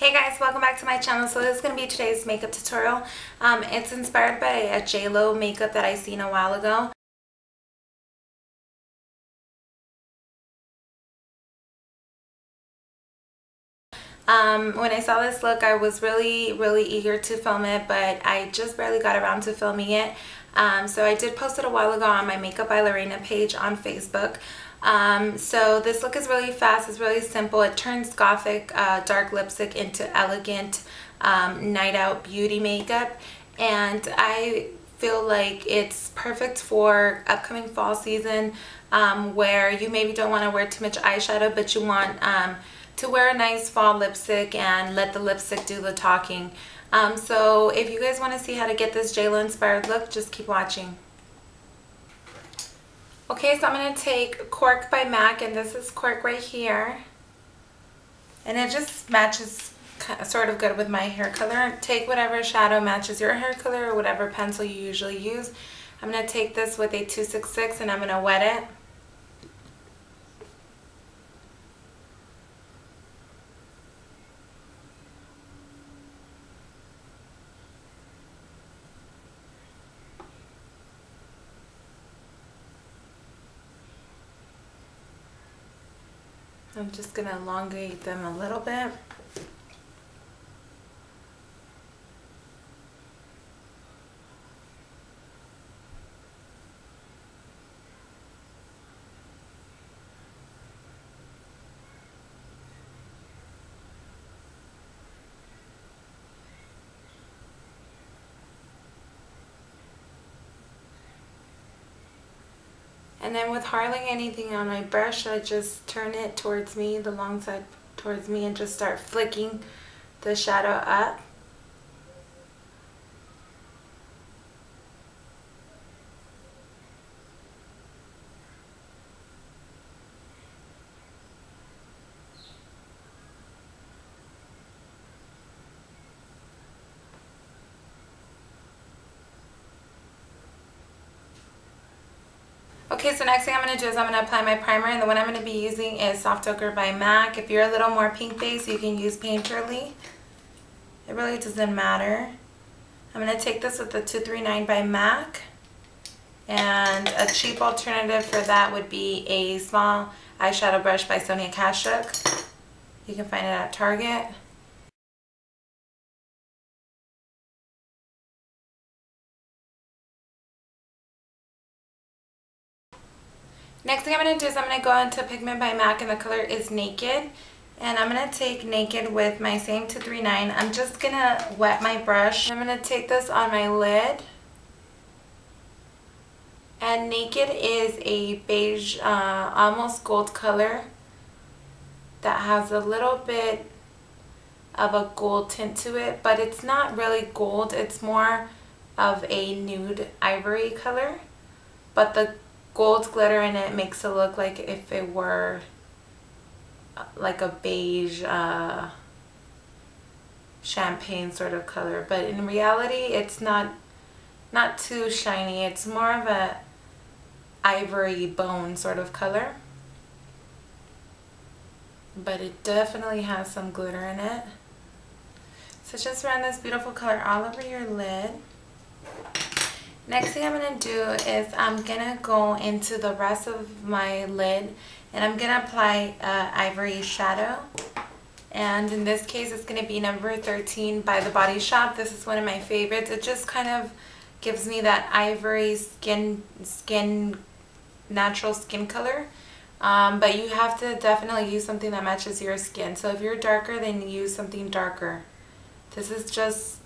Hey guys, welcome back to my channel. So this is going to be today's makeup tutorial. It's inspired by a JLo makeup that I seen a while ago. When I saw this look, I was really eager to film it, but I just barely got around to filming it. So I did post it a while ago on my Makeup Eyeliner page on Facebook. So this look is really fast, it's really simple. It turns gothic dark lipstick into elegant night out beauty makeup, and I feel like it's perfect for upcoming fall season where you maybe don't want to wear too much eyeshadow, but you want to wear a nice fall lipstick and let the lipstick do the talking. So if you guys want to see how to get this JLo inspired look, just keep watching. Okay, so I'm going to take Cork by MAC, and this is Cork right here. And it just matches sort of good with my hair color. Take whatever shadow matches your hair color or whatever pencil you usually use. I'm going to take this with a 266 and I'm going to wet it. I'm just going to elongate them a little bit. And then with hardly anything on my brush, I just turn it towards me, the long side towards me, and just start flicking the shadow up. Okay, so next thing I'm going to do is I'm going to apply my primer, and the one I'm going to be using is Soft Ochre by MAC. If you're a little more pink based, you can use Painterly. It really doesn't matter. I'm going to take this with the 239 by MAC, and a cheap alternative for that would be a small eyeshadow brush by Sonia Kashuk. You can find it at Target. Next thing I'm going to do is I'm going to go into Pigment by MAC, and the color is Naked. And I'm going to take Naked with my same 239. I'm just going to wet my brush. I'm going to take this on my lid. And Naked is a beige, almost gold color that has a little bit of a gold tint to it. But it's not really gold. It's more of a nude ivory color. But the gold glitter in it makes it look like if it were like a beige champagne sort of color, but in reality it's not too shiny. It's more of a ivory bone sort of color, but it definitely has some glitter in it. So just run this beautiful color all over your lid. Next thing I'm going to do is I'm going to go into the rest of my lid, and I'm going to apply Ivory shadow. And in this case it's going to be number 13 by The Body Shop. This is one of my favorites. It just kind of gives me that ivory natural skin color. But you have to definitely use something that matches your skin. So if you're darker, then use something darker. This is just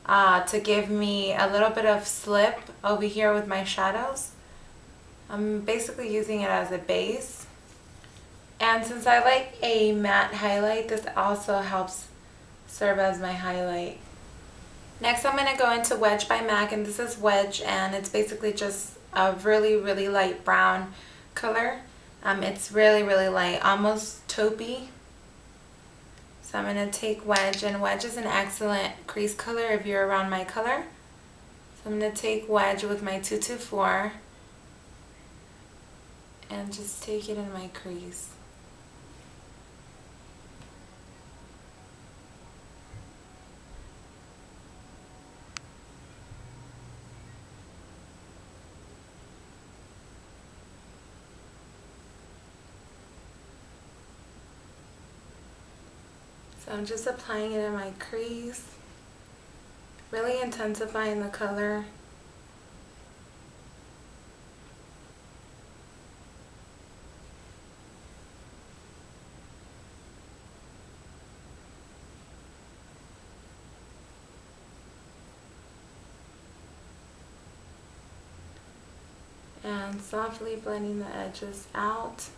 to give me a little bit of slip over here with my shadows. I'm basically using it as a base. And since I like a matte highlight, this also helps serve as my highlight. Next I'm going to go into Wedge by MAC, and this is Wedge, and it's basically just a really light brown color. It's really light, almost taupey. So I'm going to take Wedge, and Wedge is an excellent crease color if you're around my color. So I'm going to take Wedge with my 224 and just take it in my crease. So I'm just applying it in my crease, really intensifying the color. And softly blending the edges out.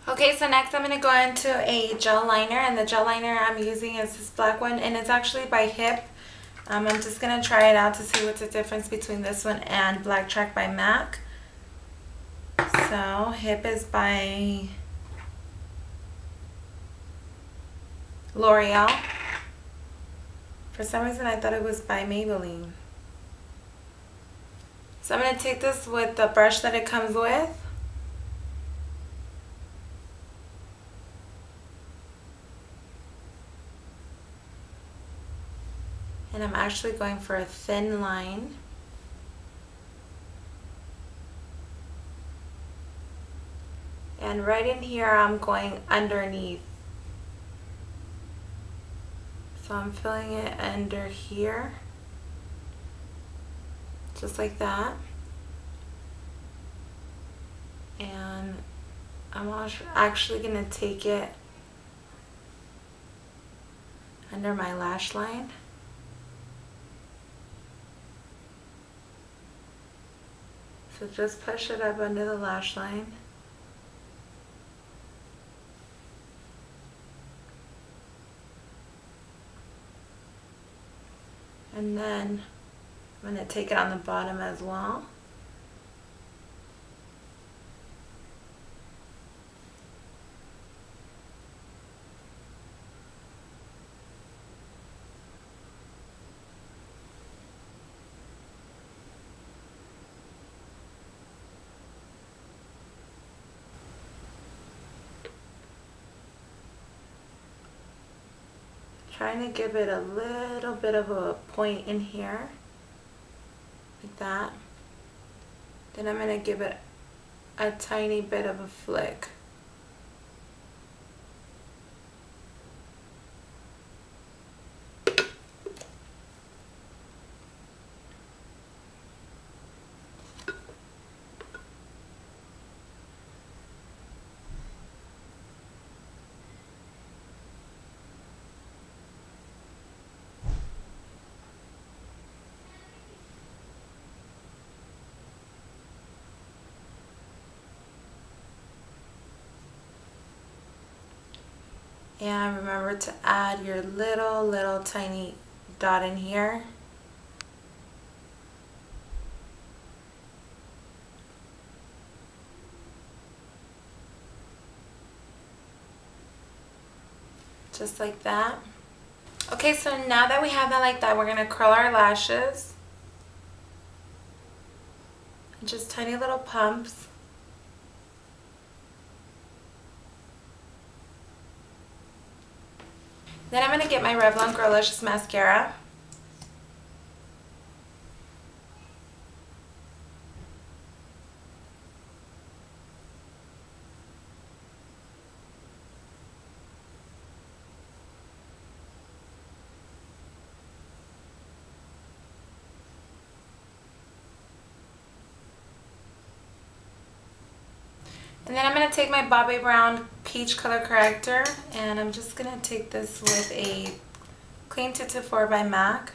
Okay, so next I'm going to go into a gel liner, and the gel liner I'm using is this black one, and it's actually by Hip. I'm just going to try it out to see what's the difference between this one and Black Track by MAC. So Hip is by L'Oreal. For some reason I thought it was by Maybelline. So I'm going to take this with the brush that it comes with. And I'm actually going for a thin line. And right in here I'm going underneath. So I'm filling it under here. Just like that. And I'm actually going to take it under my lash line. So just push it up under the lash line. And then I'm going to take it on the bottom as well. Trying to give it a little bit of a point in here, like that. Then I'm going to give it a tiny bit of a flick. And remember to add your little tiny dot in here. Just like that. Okay, so now that we have that like that, we're going to curl our lashes. Just tiny little pumps. Then I'm going to get my Revlon Girlicious mascara. And then I'm going to take my Bobbi Brown Peach Color Corrector, and I'm just going to take this with a Clean 224 by MAC.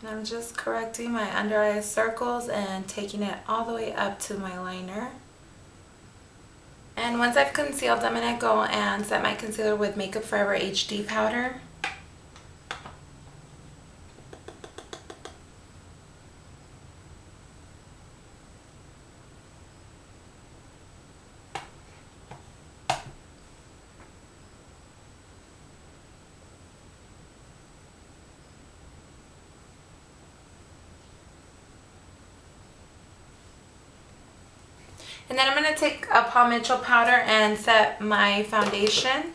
I'm just correcting my under eye circles and taking it all the way up to my liner. And once I've concealed, I'm going to go and set my concealer with Makeup Forever HD powder. And then I'm going to take a Paul Mitchell powder and set my foundation.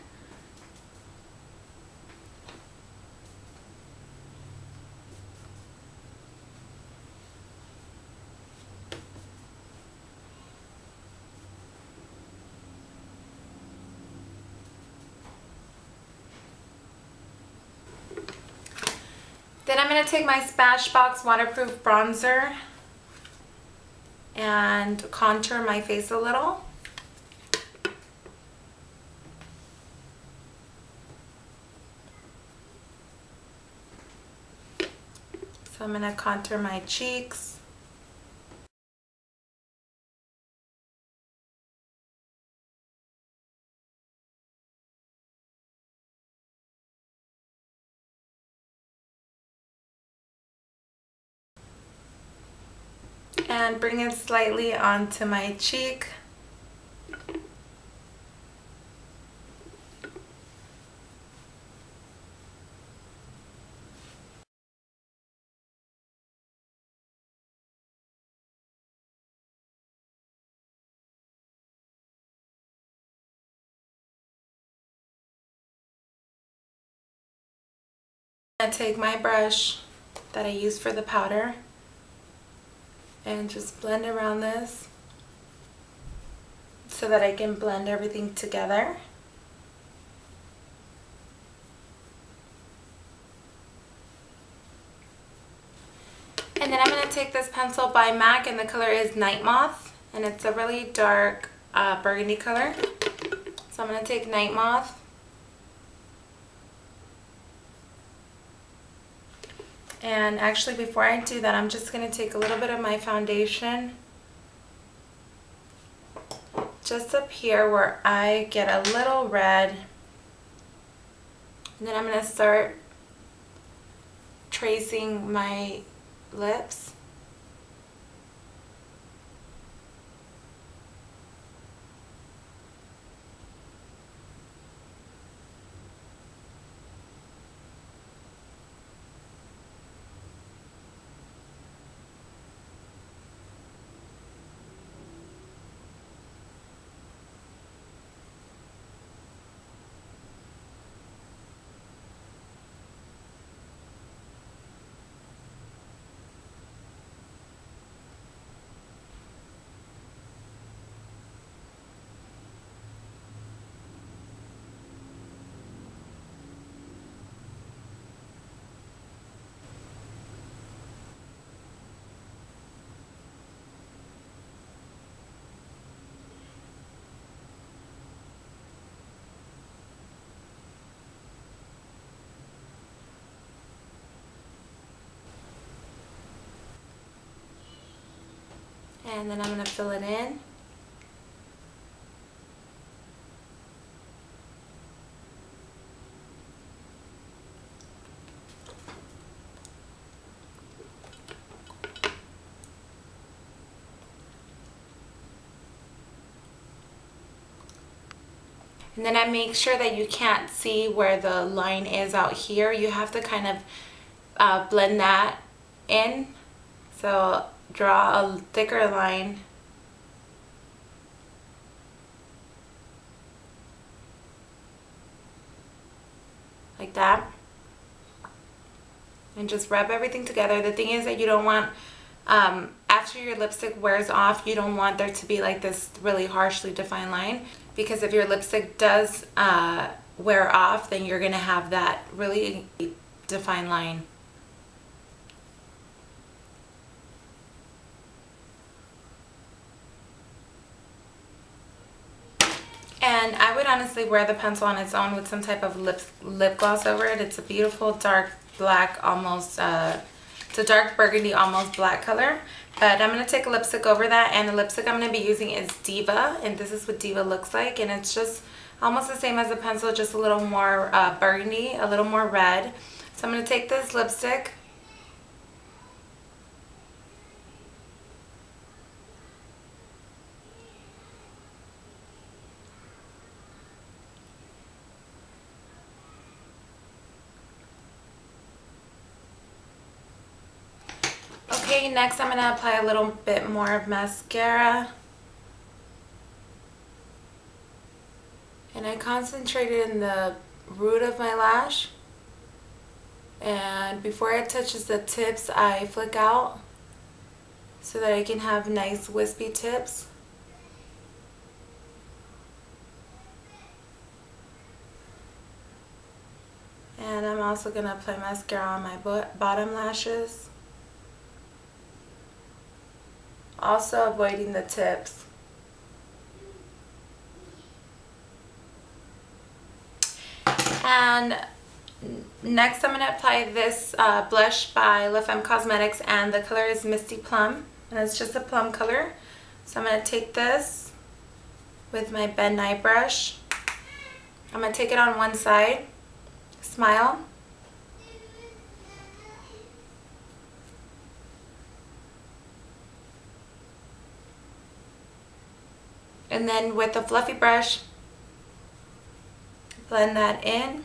Then I'm going to take my Smashbox waterproof bronzer and contour my face a little. So I'm going to contour my cheeks. And bring it slightly onto my cheek. I take my brush that I use for the powder and just blend around this so that I can blend everything together. And then I'm going to take this pencil by MAC, and the color is Night Moth, and it's a really dark burgundy color. So I'm going to take Night Moth and actually before I do that, I'm just going to take a little bit of my foundation just up here where I get a little red, and then I'm going to start tracing my lips. And then I'm going to fill it in. And then I make sure that you can't see where the line is out here. You have to kind of blend that in. So draw a thicker line. Like that. And just rub everything together. The thing is that you don't want, after your lipstick wears off, you don't want there to be like this really harshly defined line. Because if your lipstick does wear off, then you're going to have that really defined line. And I would honestly wear the pencil on its own with some type of lip gloss over it. It's a beautiful dark black, almost It's a dark burgundy, almost black color. But I'm going to take a lipstick over that, and the lipstick I'm going to be using is Diva, and this is what Diva looks like, and it's just almost the same as a pencil, just a little more burgundy, a little more red. So I'm going to take this lipstick, okay, next I'm going to apply a little bit more of mascara. And I concentrated in the root of my lash. And before it touches the tips, I flick out so that I can have nice wispy tips. And I'm also going to apply mascara on my bottom lashes. Also avoiding the tips. And next I'm going to apply this blush by La Femme Cosmetics, and the color is Misty Plum, and it's just a plum color. So I'm going to take this with my Ben Nye brush. I'm going to take it on one side, smile, and then with a fluffy brush, blend that in.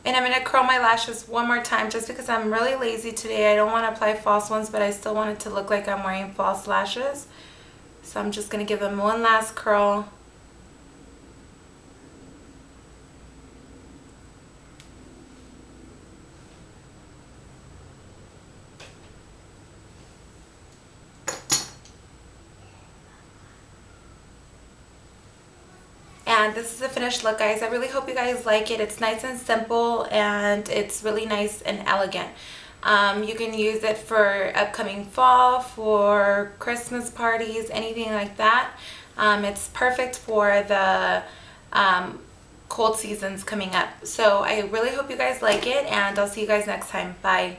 And I'm going to curl my lashes one more time just because I'm really lazy today. I don't want to apply false ones, but I still want it to look like I'm wearing false lashes. So I'm just going to give them one last curl. And this is the finished look, guys. I really hope you guys like it. It's nice and simple, and it's really nice and elegant. You can use it for upcoming fall, for Christmas parties, anything like that. It's perfect for the cold seasons coming up. So I really hope you guys like it, and I'll see you guys next time. Bye.